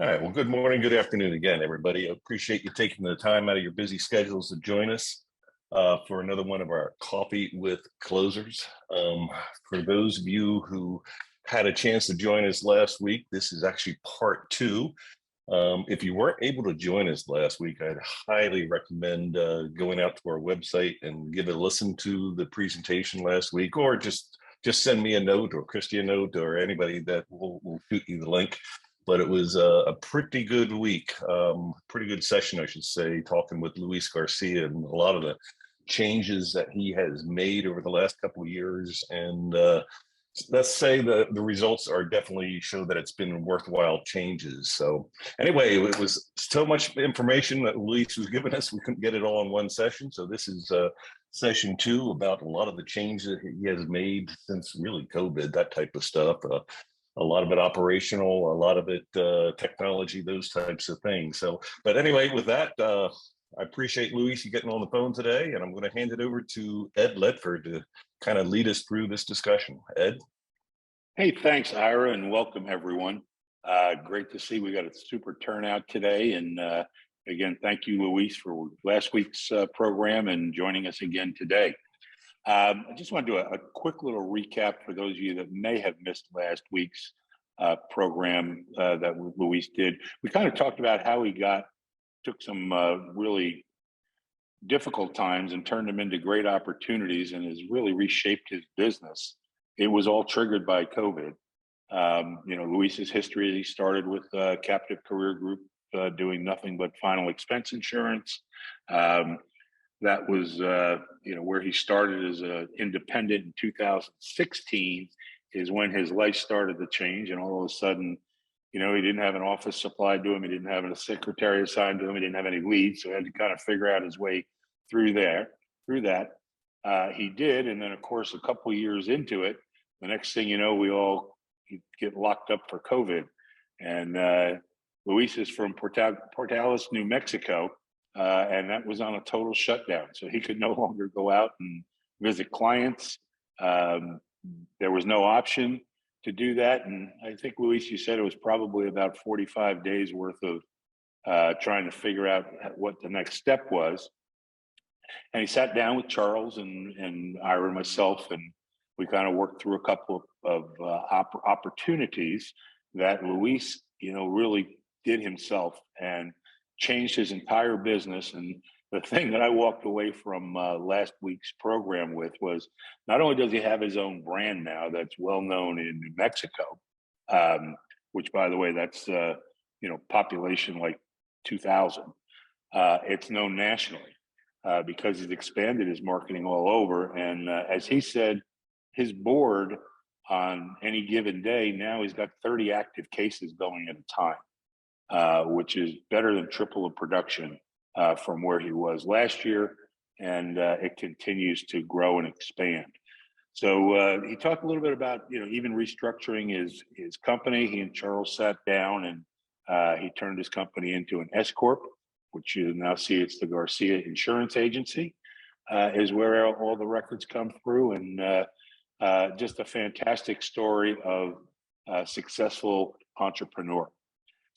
All right. Well, good morning, good afternoon again, everybody. I appreciate you taking the time out of your busy schedules to join us for another one of our Coffee with Closers. For those of you who had a chance to join us last week, this is actually part two. If you weren't able to join us last week, I'd highly recommend going out to our website and give a listen to the presentation last week, or just send me a note, or Christy a note, or anybody that will shoot you the link. But it was a pretty good week, pretty good session, I should say, talking with Luis Garcia and a lot of the changes that he has made over the last couple of years. And let's say the results are definitely show that it's been worthwhile changes. So anyway, it was so much information that Luis was giving us, we couldn't get it all in one session. So this is session two about a lot of the changes that he has made since really COVID, that type of stuff. A lot of it operational, a lot of it technology, those types of things. So, but anyway, with that, I appreciate Luis you getting on the phone today, and I'm going to hand it over to Ed Ledford to kind of lead us through this discussion. Ed? Hey, thanks, Ira, and welcome everyone. Great to see we got a super turnout today. And again, thank you, Luis, for last week's program and joining us again today. I just want to do a quick little recap for those of you that may have missed last week's program that Luis did. We kind of talked about how he took some really difficult times and turned them into great opportunities and has really reshaped his business. It was all triggered by COVID. Luis's history, he started with Captive Career Group doing nothing but final expense insurance. That was, where he started as an independent in 2016 is when his life started to change. And all of a sudden, he didn't have an office supplied to him. He didn't have a secretary assigned to him. He didn't have any leads. So he had to kind of figure out his way through that. He did. And then, of course, a couple of years into it, the next thing you know, we all get locked up for COVID. And Luis is from Portales, New Mexico. And that was on a total shutdown. So he could no longer go out and visit clients. There was no option to do that. And I think, Luis, you said it was probably about 45 days worth of trying to figure out what the next step was. And he sat down with Charles and Ira and myself, and we kind of worked through a couple of opportunities that Luis, really did himself and changed his entire business. And the thing that I walked away from last week's program with was not only does he have his own brand now that's well known in New Mexico, which, by the way, that's population like 2,000. It's known nationally because he's expanded his marketing all over. And as he said, his board on any given day now he's got 30 active cases going at a time. Which is better than triple the production from where he was last year, and it continues to grow and expand. So he talked a little bit about even restructuring his company. He and Charles sat down and he turned his company into an S corp, which you now see it's the Garcia Insurance Agency, is where all the records come through, and just a fantastic story of a successful entrepreneur.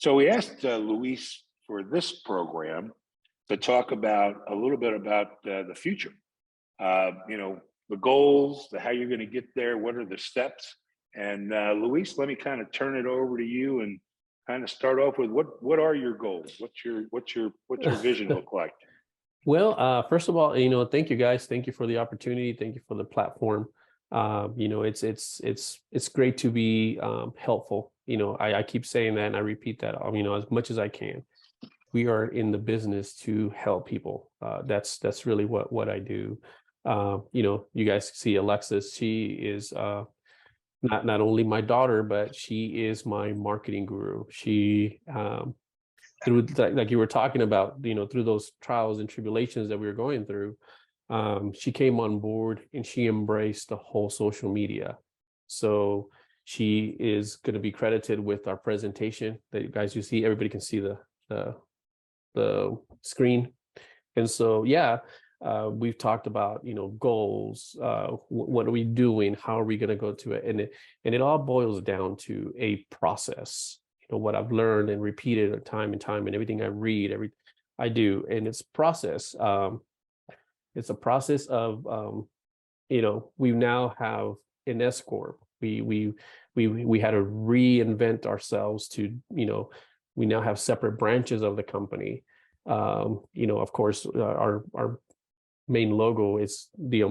So we asked Luis for this program to talk about a little bit about the future, the goals, how you're going to get there, what are the steps. And Luis, let me kind of turn it over to you and kind of start off with what are your goals? What's your vision look like? Well, first of all, thank you guys. Thank you for the opportunity. Thank you for the platform. It's great to be helpful. I keep saying that and I repeat that, as much as I can. We are in the business to help people. That's really what I do. You guys see Alexis, she is not only my daughter, but she is my marketing guru. She, through like you were talking about, through those trials and tribulations that we were going through, she came on board and she embraced the whole social media. So she is going to be credited with our presentation that you see. Everybody can see the screen. And so, we've talked about, goals, what are we doing? How are we going to go to it? And it all boils down to a process. what I've learned and repeated time and time, and everything I read, I do, and it's process. It's a process of we now have an S corp. We had to reinvent ourselves to we now have separate branches of the company. Of course, our main logo is the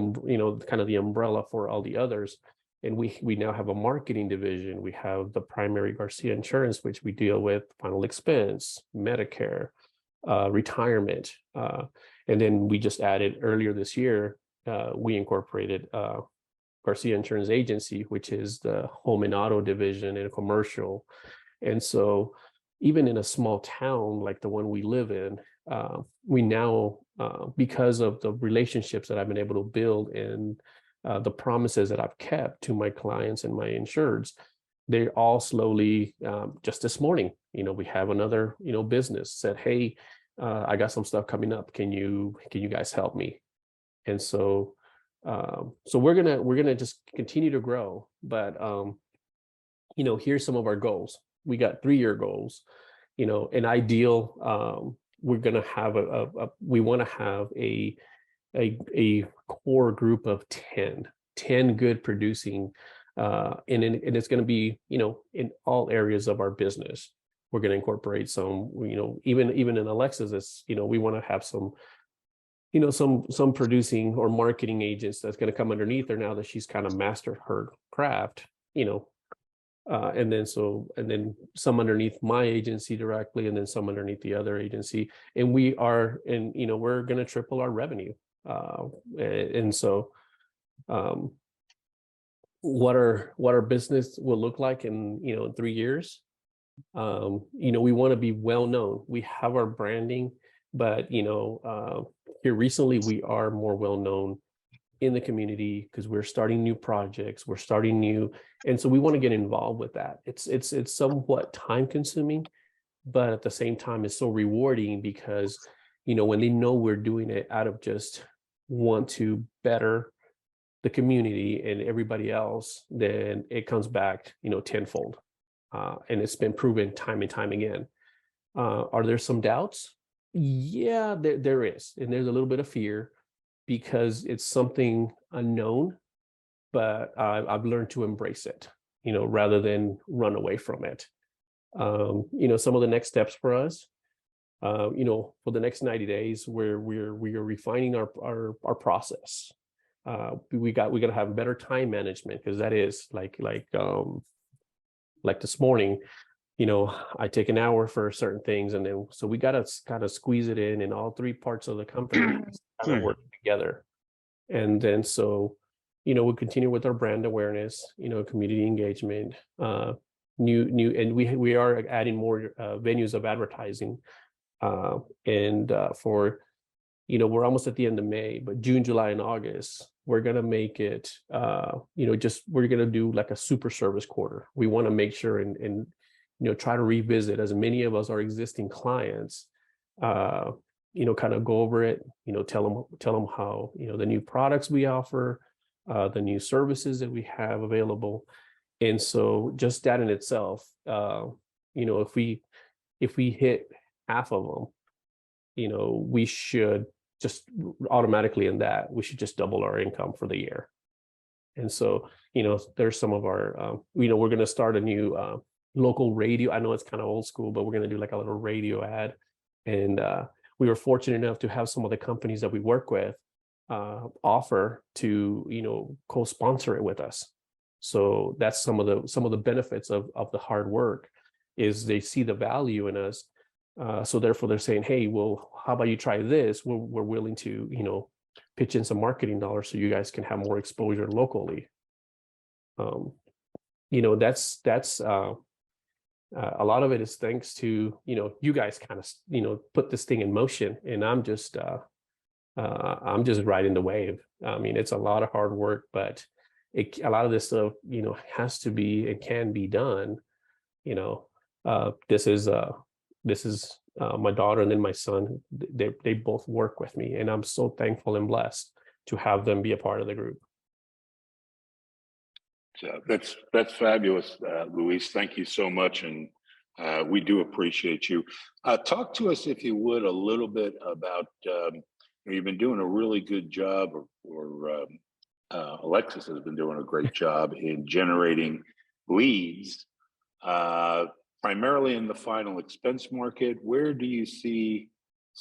kind of the umbrella for all the others, and we now have a marketing division. We have the primary Garcia Insurance, which we deal with final expense, Medicare, retirement, and then we just added earlier this year, we incorporated Garcia Insurance Agency, which is the home and auto division and commercial. And so even in a small town like the one we live in, we now, because of the relationships that I've been able to build and the promises that I've kept to my clients and my insureds, they're all slowly, just this morning, we have another, business said, hey, I got some stuff coming up. Can you guys help me? And so, we're gonna just continue to grow. But here's some of our goals. We got 3-year goals. An ideal. We're gonna have we want to have a core group of 10 good producing, and it's going to be in all areas of our business. We're going to incorporate some, even in Alexa's, it's, we want to have some, some producing or marketing agents that's going to come underneath her now that she's kind of mastered her craft, and then some underneath my agency directly, and then some underneath the other agency. And we're going to triple our revenue. And so, what our business will look like in 3 years. We want to be well known. We have our branding, but here recently we are more well known in the community because we're starting new projects, and so we want to get involved with that. It's somewhat time consuming, but at the same time it's so rewarding because when they know we're doing it out of just want to better the community and everybody else, then it comes back tenfold. And it's been proven time and time again. Are there some doubts? Yeah, there is. And there's a little bit of fear because it's something unknown, but I've learned to embrace it, rather than run away from it. Some of the next steps for us, for the next 90 days, we are refining our process. We got to have better time management, because that is like this morning, I take an hour for certain things, and then so we got to kind of squeeze it in all 3 parts of the company kind of work together. And then so we'll continue with our brand awareness, community engagement, new and we are adding more venues of advertising, and for we're almost at the end of May, but June, July, and August, we're going to make it, we're going to do like a super service quarter. We want to make sure and try to revisit as many of us, our existing clients, kind of go over it, tell them how, the new products we offer, the new services that we have available. And so just that in itself, if we hit half of them, we should just automatically in that, we should just double our income for the year. And so, there's some of our, we're going to start a new local radio. I know it's kind of old school, but we're going to do like a little radio ad. And we were fortunate enough to have some of the companies that we work with offer to, co-sponsor it with us. So that's some of the benefits of the hard work, is they see the value in us. So therefore they're saying, hey, well, how about you try this? We're willing to, pitch in some marketing dollars so you guys can have more exposure locally. That's a lot of it is thanks to, you guys kind of, put this thing in motion, and I'm just riding the wave. I mean, it's a lot of hard work, but a lot of this stuff, has to be and can be done. This is my daughter and then my son. They both work with me, and I'm so thankful and blessed to have them be a part of the group. So that's fabulous, Luis. Thank you so much. And We do appreciate you. Talk to us, if you would, a little bit about, you've been doing a really good job, Alexis has been doing a great job in generating leads, primarily in the final expense market. Where do you see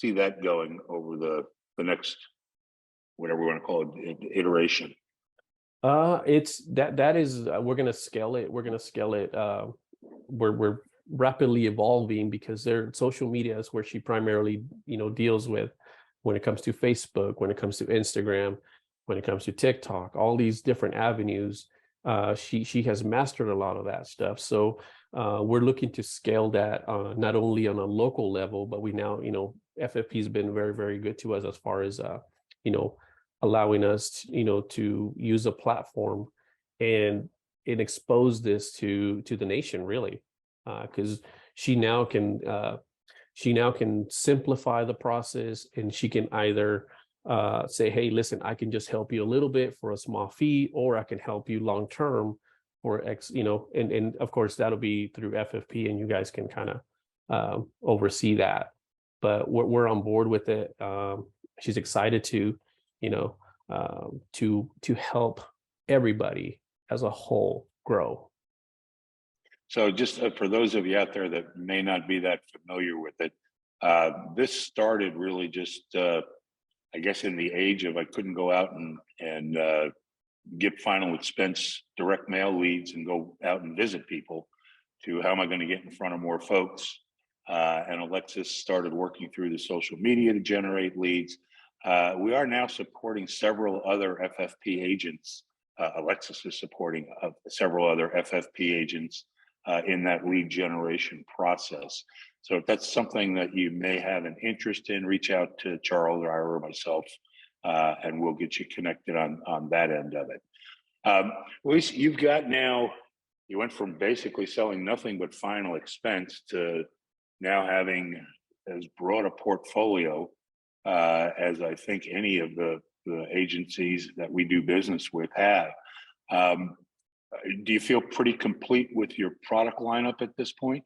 that going over the next, whatever we want to call it, iteration? It's that is we're gonna scale it. We're gonna scale it. We're rapidly evolving because social media is where she primarily deals with when it comes to Facebook, when it comes to Instagram, when it comes to TikTok, all these different avenues. She has mastered a lot of that stuff. So we're looking to scale that not only on a local level, but we now, FFP has been very, very good to us as far as allowing us to use a platform and expose this to the nation, really, because she now can simplify the process, and she can either say, hey, listen, I can just help you a little bit for a small fee, or I can help you long term for X, and of course that'll be through FFP, and you guys can kind of oversee that. But we're on board with it. She's excited to to help everybody as a whole grow. So just for those of you out there that may not be that familiar with it, this started really just, I guess, in the age of I couldn't go out and get final expense direct mail leads and go out and visit people, to how am I going to get in front of more folks? And Alexis started working through the social media to generate leads. We are now supporting several other FFP agents. Alexis is supporting several other FFP agents in that lead generation process. So if that's something that you may have an interest in, reach out to Charles or Ira or myself, and we'll get you connected on that end of it. Luis, you went from basically selling nothing but final expense to now having as broad a portfolio as I think any of the agencies that we do business with have. Do you feel pretty complete with your product lineup at this point?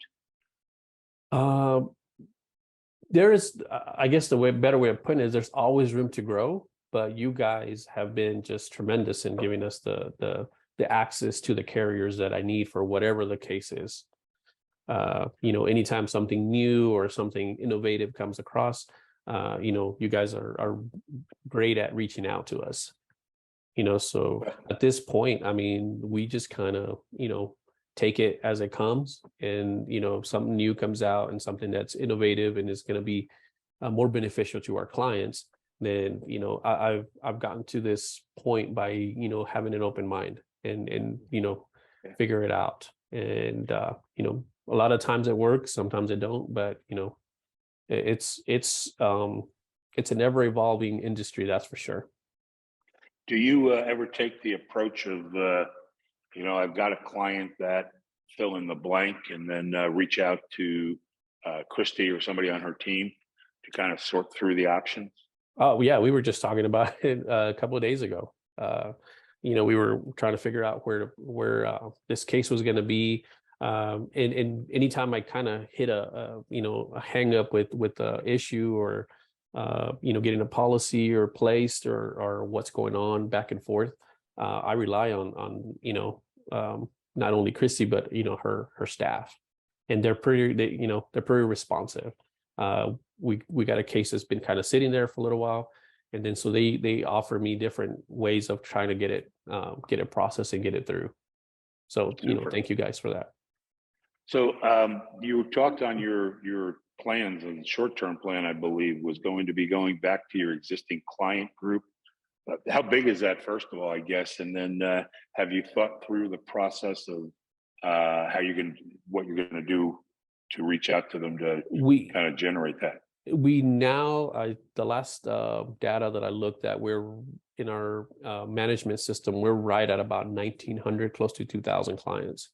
There is, I guess better way of putting it is there's always room to grow, but you guys have been just tremendous in giving us the access to the carriers that I need for whatever the case is. Anytime something new or something innovative comes across, you guys are great at reaching out to us. So at this point, I mean, we just kind of, take it as it comes, and, if something new comes out and something that's innovative and is going to be more beneficial to our clients, then, I've gotten to this point by, having an open mind and figure it out. And, a lot of times it works, sometimes it don't, but, it's an ever evolving industry, that's for sure. Do you ever take the approach of, I've got a client that fill in the blank, and then reach out to Christy or somebody on her team to kind of sort through the options? Oh yeah, we were just talking about it a couple of days ago. We were trying to figure out where this case was going to be. And anytime I kind of hit a hang up with the issue, or getting a policy or placed, or what's going on back and forth, I rely on not only Christy, but her staff, and they're pretty responsive. We got a case that's been kind of sitting there for a little while, and then so they offer me different ways of trying to get it processed and get it through. So thank you guys for that. So you talked on your plans, and short-term plan, I believe, was going to be going back to your existing client group. How big is that, first of all, I guess? And then have you thought through the process of what you're going to do to reach out to them to kind of generate that? We now, the last data that I looked at, we're in our management system, we're right at about 1,900, close to 2,000 clients.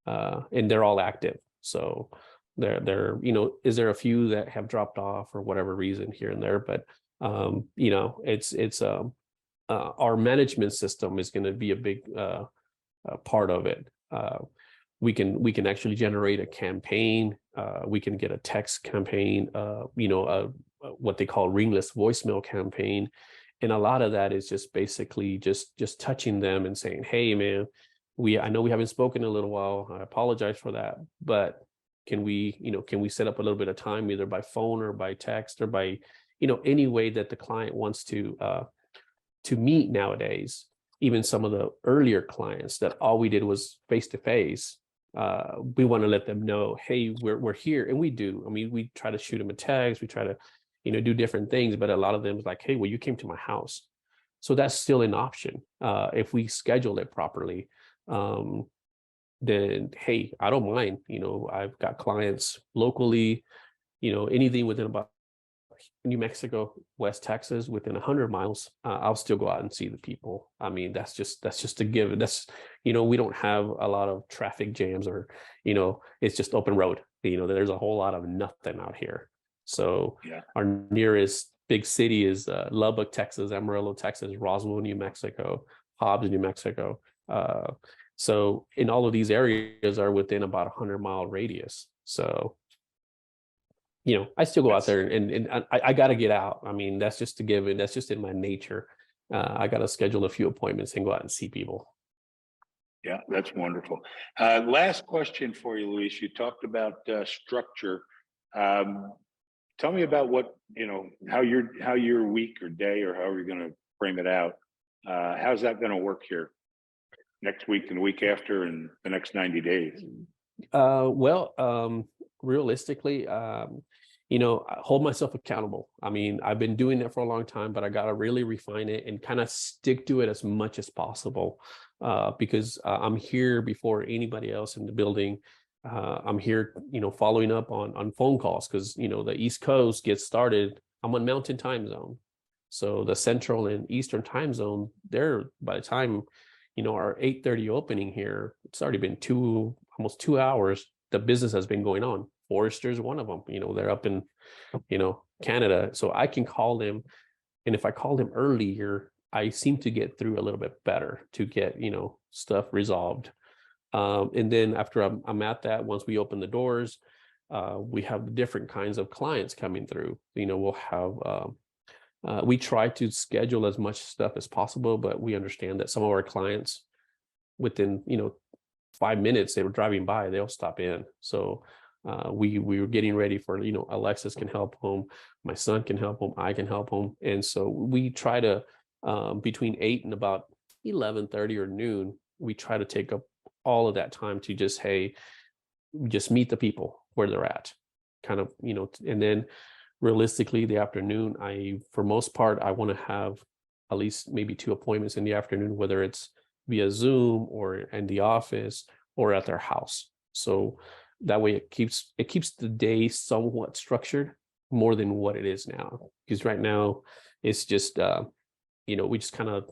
And they're all active. So they're is there a few that have dropped off for whatever reason here and there, but it's our management system is going to be a big part of it. we can actually generate a campaign. We can get a text campaign, what they call ringless voicemail campaign. And a lot of that is just basically just touching them and saying, hey man, I know we haven't spoken in a little while. I apologize for that, but can we set up a little bit of time, either by phone or by text or by, any way that the client wants to meet nowadays. Even some of the earlier clients that all we did was face to face. We want to let them know, hey, we're here, and we do. I mean, we try to shoot them a text. We try to, do different things, but a lot of them is like, hey, well, you came to my house, so that's still an option if we schedule it properly. Then hey, I don't mind. I've got clients locally. Anything within about New Mexico, West Texas, within 100 miles, I'll still go out and see the people. I mean, that's just a given. That's, we don't have a lot of traffic jams or, it's just open road. There's a whole lot of nothing out here. So Yeah. our nearest big city is Lubbock, Texas, Amarillo, Texas, Roswell, New Mexico, Hobbs, New Mexico. So in all of these areas are within about 100-mile radius. So I still go out there and I got to get out. I mean, that's just a given. That's just in my nature. I got to schedule a few appointments and go out and see people. Yeah, that's wonderful. Last question for you, Luis. You talked about structure. Tell me about what, how your week or day or however you're going to frame it out. How's that going to work here next week and the week after and the next 90 days? Realistically, I hold myself accountable. I mean, I've been doing that for a long time, but I got to really refine it and kind of stick to it as much as possible because I'm here before anybody else in the building. I'm here, following up on phone calls because, the East Coast gets started. I'm on Mountain Time Zone. So the Central and Eastern Time Zone, by the time, our 8:30 opening here, it's already been almost 2 hours. The business has been going on. Forrester's one of them. They're up in, Canada. So I can call them. And if I call them earlier, I seem to get through a little bit better to get, stuff resolved. And then after I'm at that, once we open the doors, we have different kinds of clients coming through. We'll have, we try to schedule as much stuff as possible, but we understand that some of our clients within, 5 minutes, they were driving by, they'll stop in. So we were getting ready for, Alexis can help them, my son can help them, I can help them. And so we try to, between 8 and about 11:30 or noon, we try to take up all of that time to just meet the people where they're at, kind of, and then realistically the afternoon, for most part, I want to have at least maybe 2 appointments in the afternoon, whether it's via Zoom or in the office or at their house. So that way it keeps the day somewhat structured more than what it is now. Because right now it's just, we just kind of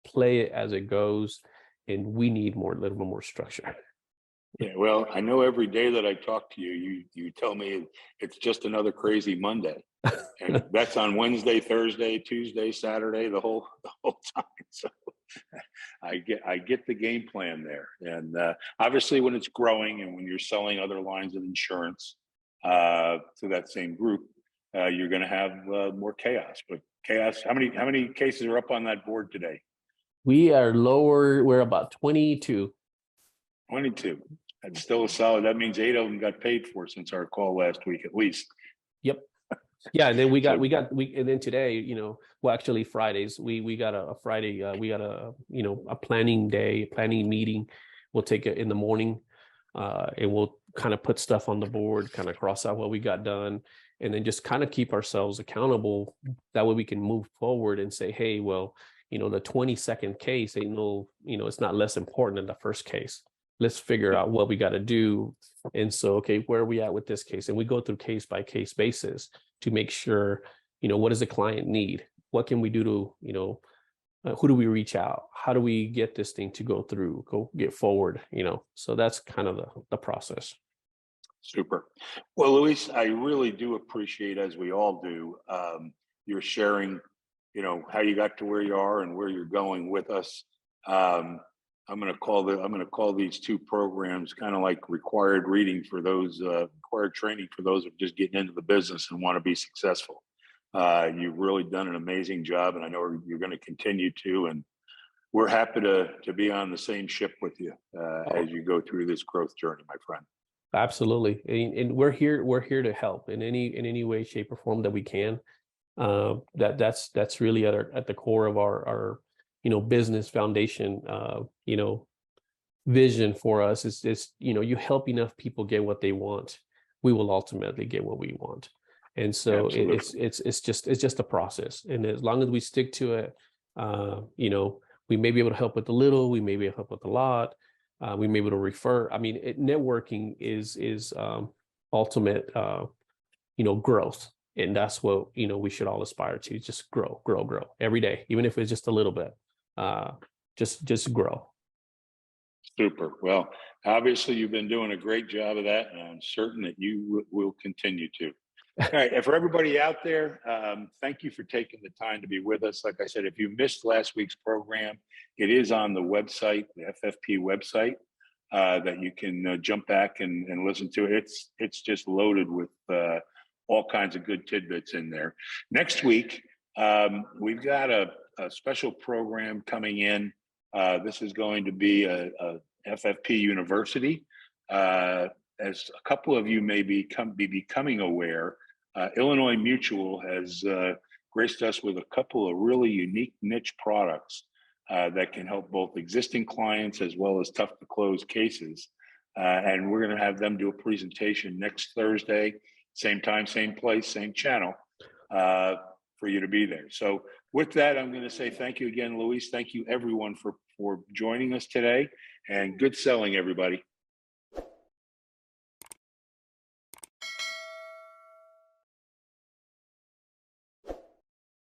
play it as it goes, and we need a little bit more structure. Yeah, well, I know every day that I talk to you, you tell me it's just another crazy Monday, and that's on Wednesday, Thursday, Tuesday, Saturday, the whole time. So I get the game plan there, and obviously when it's growing and when you're selling other lines of insurance to that same group, you're going to have more chaos. But chaos. How many cases are up on that board today? We are lower. We're about 22. 22. That's still a solid. That means 8 of them got paid for since our call last week, at least. Yep. Yeah, and then and then today, well, actually Fridays, we got a Friday, we got a planning meeting. We'll take it in the morning, and we'll kind of put stuff on the board, kind of cross out what we got done, and then just kind of keep ourselves accountable. That way we can move forward and say, hey, well, the 22nd case ain't it's not less important than the first case. Let's figure out what we got to do. And so, okay, where are we at with this case? And we go through case by case basis to make sure, what does the client need? What can we do to, who do we reach out? How do we get this thing to go get forward? So that's kind of the process. Super. Well, Luis, I really do appreciate, as we all do, your sharing, how you got to where you are and where you're going with us. I'm going to call these two programs kind of like required reading for those required training for those who are just getting into the business and want to be successful. You've really done an amazing job, and I know you're going to continue to. And we're happy to be on the same ship with you as you go through this growth journey, my friend. Absolutely, and we're here to help in any way, shape, or form that we can. That's really at the core of our business foundation. Vision for us is you help enough people get what they want, we will ultimately get what we want. And so it's just a process, and as long as we stick to it, we may be able to help with a little, we may be able to help with a lot, we may be able to refer. I mean, networking is ultimate growth, and that's what we should all aspire to. Just grow every day, even if it's just a little bit. Just grow. Super. Well, obviously you've been doing a great job of that, and I'm certain that you will continue to. All right. And for everybody out there, thank you for taking the time to be with us. Like I said, if you missed last week's program, it is on the website, the FFP website, that you can jump back and listen to it. It's just loaded with all kinds of good tidbits in there. Next week, we've got a special program coming in. This is going to be a FFP University. As a couple of you may be becoming aware, Illinois Mutual has graced us with a couple of really unique niche products that can help both existing clients as well as tough to close cases. And we're going to have them do a presentation next Thursday, same time, same place, same channel, for you to be there. So with that, I'm going to say thank you again, Luis. Thank you everyone for joining us today, and good selling, everybody.